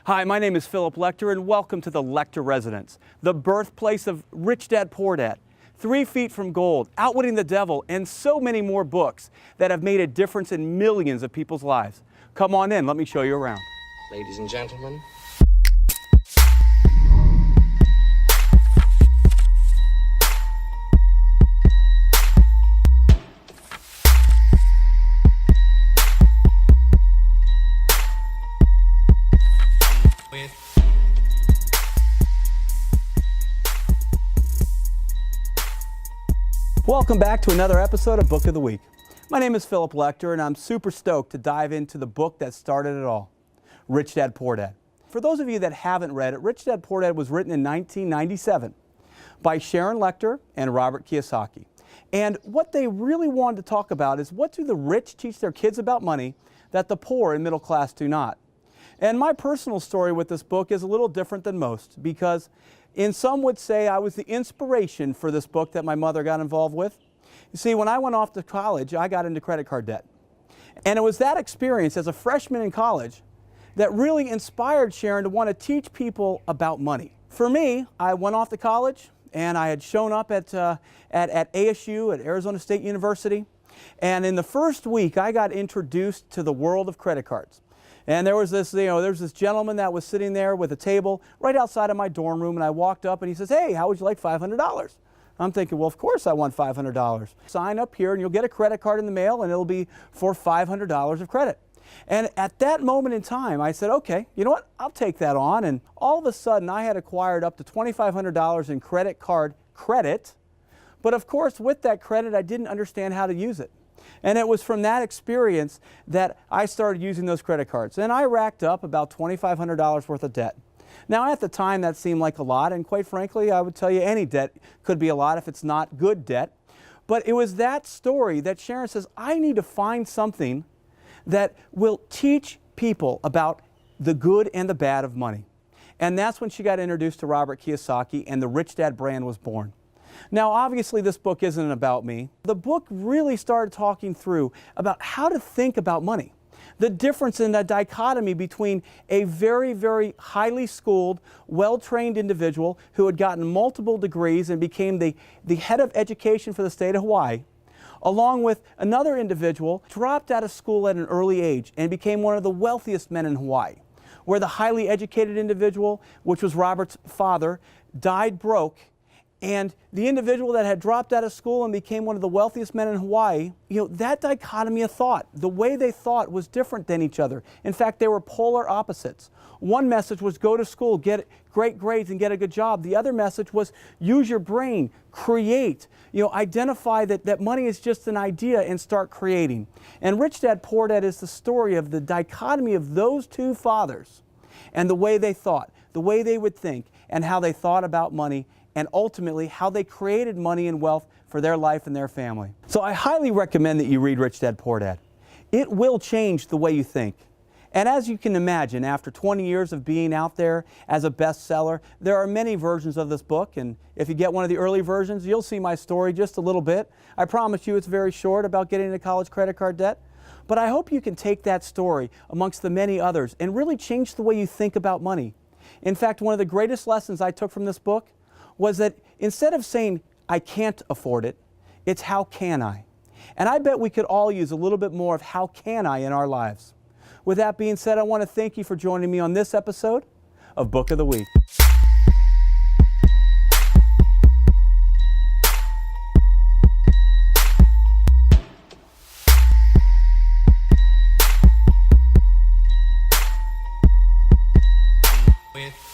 Hi, my name is Philip Lecter, and welcome to the Lecter Residence, the birthplace of Rich Dad Poor Dad, 3 Feet from Gold, Outwitting the Devil, and so many more books that have made a difference in millions of people's lives. Come on in, let me show you around. Ladies and gentlemen. Welcome back to another episode of Book of the Week. My name is Philip Lecter, and I'm super stoked to dive into the book that started it all, Rich Dad Poor Dad. For those of you that haven't read it, Rich Dad Poor Dad was written in 1997 by Sharon Lechter and Robert Kiyosaki. And what they really wanted to talk about is, what do the rich teach their kids about money that the poor and middle class do not? And my personal story with this book is a little different than most, because some would say I was the inspiration for this book that my mother got involved with. You see, when I went off to college, I got into credit card debt. And it was that experience as a freshman in college that really inspired Sharon to want to teach people about money. For me, I went off to college, and I had shown up at ASU, at Arizona State University. And in the first week, I got introduced to the world of credit cards. And there was this gentleman that was sitting there with a table right outside of my dorm room, and I walked up and he says, "Hey, how would you like $500? I'm thinking, well, of course I want $500. Sign up here and you'll get a credit card in the mail, and it'll be for $500 of credit. And at that moment in time, I said, okay, you know what? I'll take that on. And all of a sudden, I had acquired up to $2,500 in credit card credit. But of course, with that credit, I didn't understand how to use it. And it was from that experience that I started using those credit cards. And I racked up about $2,500 worth of debt. Now, at the time, that seemed like a lot. And quite frankly, I would tell you any debt could be a lot if it's not good debt. But it was that story that Sharon says, I need to find something that will teach people about the good and the bad of money. And that's when she got introduced to Robert Kiyosaki, and the Rich Dad brand was born. Now, obviously, this book isn't about me. The book really started talking through about how to think about money, the difference in the dichotomy between a very, very highly schooled, well-trained individual who had gotten multiple degrees and became the head of education for the state of Hawaii, along with another individual who dropped out of school at an early age and became one of the wealthiest men in Hawaii, where the highly educated individual, which was Robert's father, died broke. And the individual that had dropped out of school and became one of the wealthiest men in Hawaii, that dichotomy of thought, the way they thought was different than each other. In fact, they were polar opposites. One message was go to school, get great grades, and get a good job. The other message was use your brain, create, identify that money is just an idea and start creating. And Rich Dad Poor Dad is the story of the dichotomy of those two fathers and the way they thought, the way they would think, and how they thought about money, and ultimately how they created money and wealth for their life and their family. So I highly recommend that you read Rich Dad Poor Dad. It will change the way you think. And as you can imagine, after 20 years of being out there as a bestseller, there are many versions of this book. And if you get one of the early versions, you'll see my story just a little bit. I promise you it's very short about getting into college credit card debt. But I hope you can take that story amongst the many others and really change the way you think about money. In fact, one of the greatest lessons I took from this book was that instead of saying, I can't afford it, it's how can I? And I bet we could all use a little bit more of how can I in our lives. With that being said, I want to thank you for joining me on this episode of Book of the Week. With